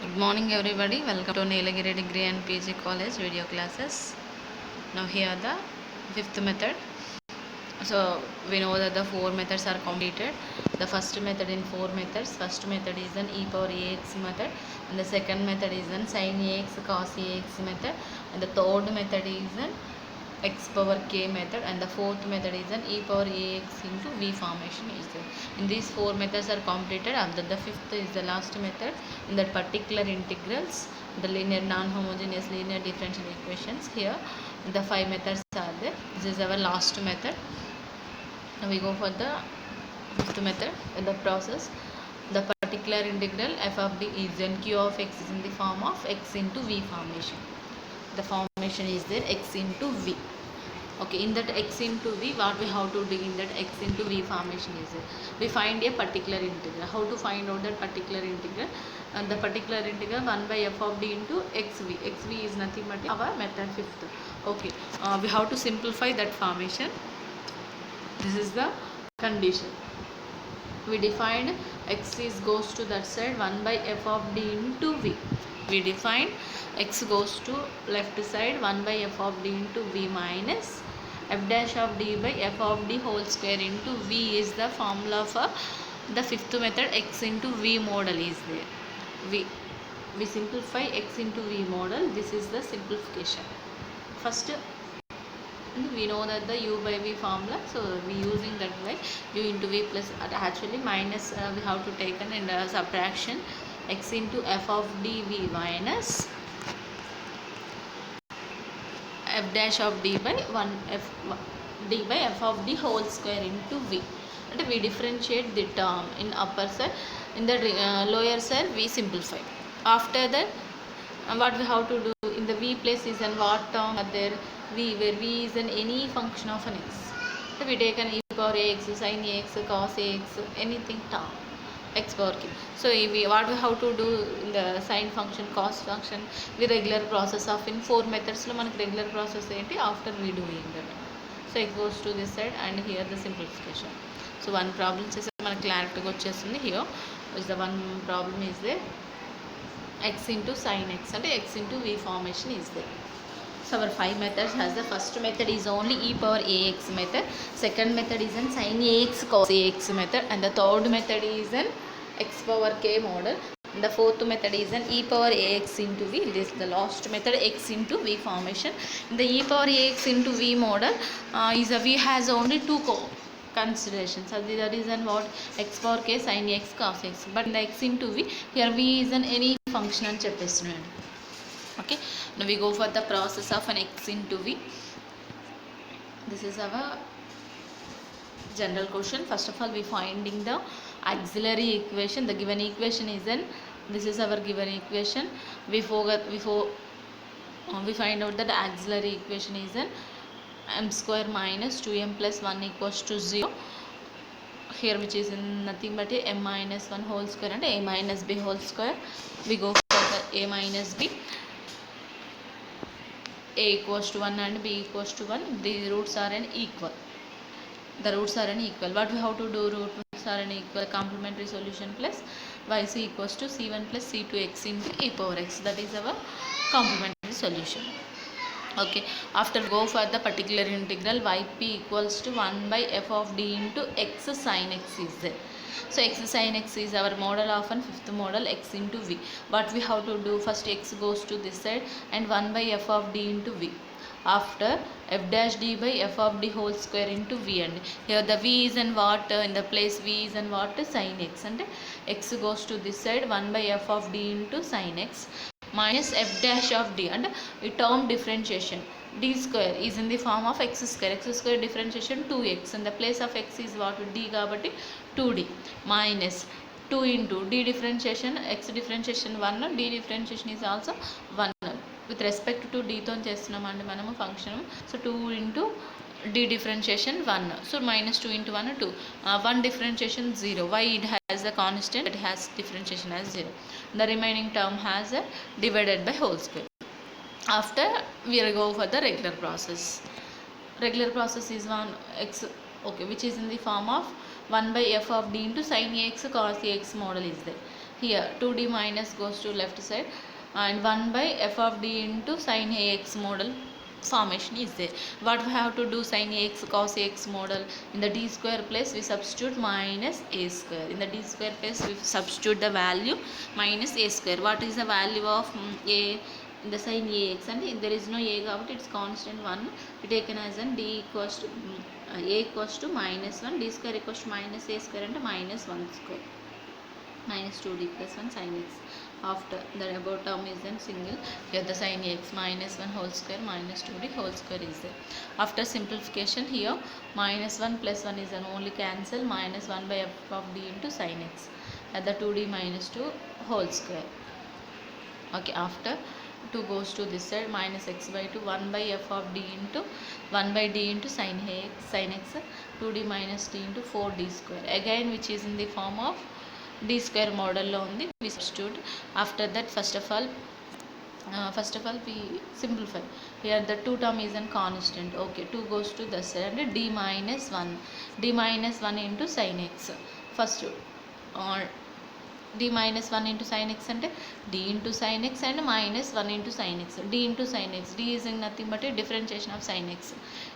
Good morning everybody. Welcome to Nilagiri Degree and PG College video classes. Now here the fifth method. So we know that the four methods are completed. The first method in four methods. First method is an e power ax method, and the second method is an sin ax cos ax method, and the third method is an x power k method, and the fourth method is an e power ax into v formation is there. In these four methods are completed, and then the fifth is the last method in that particular integrals, the linear non-homogeneous linear differential equations. Here the five methods are there. This is our last method. Now we go for the fifth method in the process. The particular integral f of d is n q of x is in the form of x into v formation. The formation is there x into v. Okay, in that x into v, what we have to do in that x into v formation is there. We find a particular integral. How to find out that particular integral? And the particular integral 1 by f of d into xv. Xv is nothing but our method fifth. Okay, we have to simplify that formation. This is the condition. We defined x is goes to that side 1 by f of d into v. We define x goes to left side 1 by f of d into v minus f dash of d by f of d whole square into v is the formula for the fifth method. X into v model is there. We simplify x into v model. This is the simplification. First we know that the u by v formula, so we using that way u into v plus actually minus we have to take an in subtraction x into f of dv minus f dash of d by 1 f d by f of d whole square into v. And we differentiate the term in upper side. In the lower side we simplify. After that what we have to do in the v place is and what term are there v, where v is an any function of an x. So we take an e power ax, sin ax, cos ax, anything term x power k. So what we have to do in the sin function, cos function, we regular process of in four methods lo manaki regular process enti after we doing that. So it goes to this side and here the simplification. So one problem chese manaki clarity ga vachesindi. Here is the one problem is there, x into sin x and x into v formation is there. So our five methods has the first method is only e power ax method, second method is an sin ax cos ax method, and the third method is an x power k model, and the fourth method is an e power ax into v. This is the last method, x into v formation. In the e power ax into v model is a v has only two considerations. So the reason what x power k sin x cos x, but in the x into v, here v is an any function అని చెప్పేస్తున్నాడు. Okay, now we go for the process of an x into v. This is our general question. First of all we finding the auxiliary equation. The given equation is an, this is our given equation. We find out that the auxiliary equation is an m square minus 2m plus 1 equals to 0. Here which is in nothing but a m minus 1 whole square and a minus b whole square. We go for the a minus b. A equals to 1 and b equals to 1. The roots are an equal. The roots are an equal. What we have to do? Roots are an equal. Complementary solution plus yc equals to c1 plus c2x into e power x. That is our complementary solution. Okay, after go for the particular integral yp equals to 1 by f of d into x sin x is there. So x sin x is our model of an fifth model, x into v. What we have to do? First x goes to this side and 1 by f of d into v. After f dash d by f of d whole square into v, and here the v is and what in the place v is and what sin x, and x goes to this side 1 by f of d into sin x minus f dash of d, and we term differentiation d square is in the form of x square differentiation 2x, and the place of x is what d kabatti 2d minus 2 into d differentiation x differentiation 1, d differentiation is also 1 with respect to d తో చేస్తున్నామండి మనము function. So 2 into d differentiation 1, so minus 2 into 1 2, 1 differentiation 0. Why? It has a constant, it has differentiation as 0. The remaining term has a divided by whole square. After we will go for the regular process. Regular process is 1 x, okay, which is in the form of 1 by f of d into sin ax cos ax model is there. here 2d minus goes to left side, and 1 by f of d into sin ax model formation is there. What we have to do? Sin ax cos ax model. In the d square place we substitute minus a square. In the d square place we substitute the value minus a square. What is the value of a in the sin ax? And there is no a కాబట్టి it's constant 1. We taken as an d equals to a equals to minus 1, d square equals to minus a square అంటే minus 1 square minus 2d plus 1 sin x. After the above term is then single, here the sin x minus 1 whole square minus 2d whole square is there. After simplification, here minus 1 plus 1 is an only cancel, minus 1 by f of d into sin x at the 2d minus 2 whole square. Okay, after 2 goes to this side, minus x by 2, 1 by f of d into 1 by d into sin x 2d minus d into 4d square, again which is in the form of d square model lo undi. We substitute. After that, first of all we simplify. Here the 2 term is a constant. Okay, 2 goes to the side and d minus 1 into sin x. First d minus 1 into sin x ante d into sin x and minus 1 into sin x. D into sin x, d is nothing but a differentiation of sin x.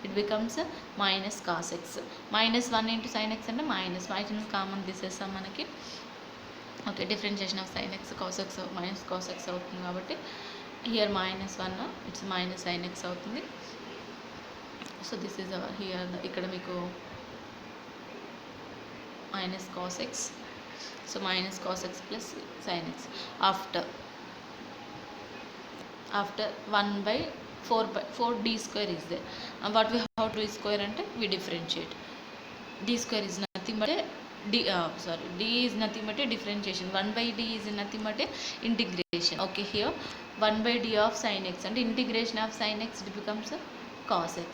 It becomes minus cos x. Minus 1 into sin x ante minus, minus common తీసేస్తాం మనకి. Okay, differentiation of sin x cos x minus cos x అవుతుంది కాబట్టి here minus 1 it's minus sin x అవుతుంది. So this is our here ఇక్కడ మీకు minus cos x, so minus cos x plus sin x. After 1 by 4 d square is there, and what we have to do square ante we differentiate. D square is nothing but a d is nothing but a differentiation. 1 by d is nothing but a integration. Okay, here 1 by d of sin x and integration of sin x becomes a cos x.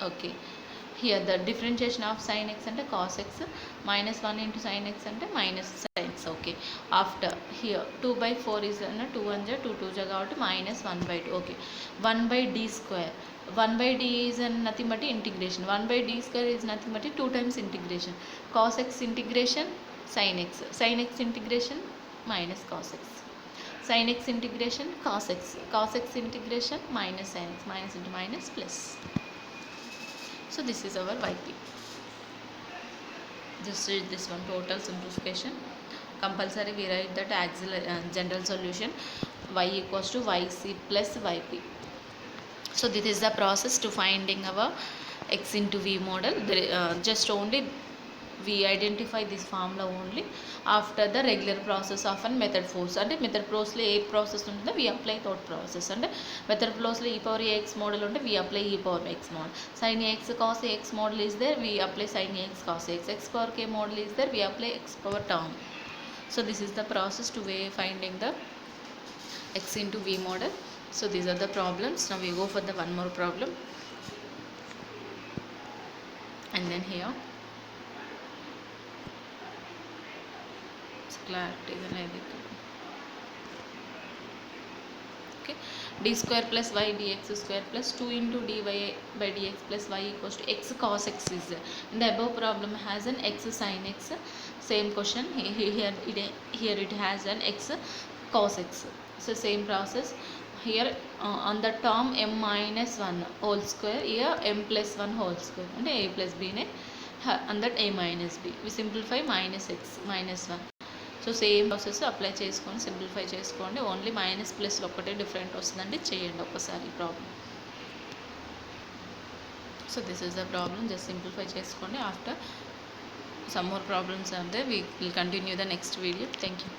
Okay, here the differentiation of sin x and cos x, minus 1 into sin x and minus sin x. Okay, after here 2 by 4 is 2 1 2 2 కాబట్టి minus 1 by 2. Okay, 1 by d square, 1 by d is nothing but integration. 1 by d square is nothing but 2 times integration. Cos x integration sin x integration minus cos x, sin x integration cos x integration minus sin x, minus into minus plus. So this is our yp. Just read this one, total simplification. Compulsory we write that auxiliary general solution y equals to yc plus yp. So this is the process to finding our x into v model. Just only we identify this formula only after the regular process of a method force. And method force lo a process untundo we apply that process, and method force lo e power ax model unte we apply e power x model. Sin ax cos ax model is there, we apply sin ax cos ax. X power k model is there, we apply x power term. So this is the process to finding the x into v model. So these are the problems. Now we go for the one more problem, and then here clarity అనేది. Okay, d square plus y dx square plus 2 into dy by dx plus y equals to x cos x is there. In the above problem has an x sin x. Same question here it has an x cos x. So same process here on the term m minus 1 whole square, here m plus 1 whole square అంటే a plus b ne on that a minus b. We simplify minus x minus 1. So same process apply చేసుకొని simplify చేసుకోండి. Only minus ప్లస్లో ఒకటే different వస్తుందండి, చేయండి ఒకసారి problem. So this is the problem, just simplify చేసుకోండి. After some more problems are there, we will continue the next video. Thank you.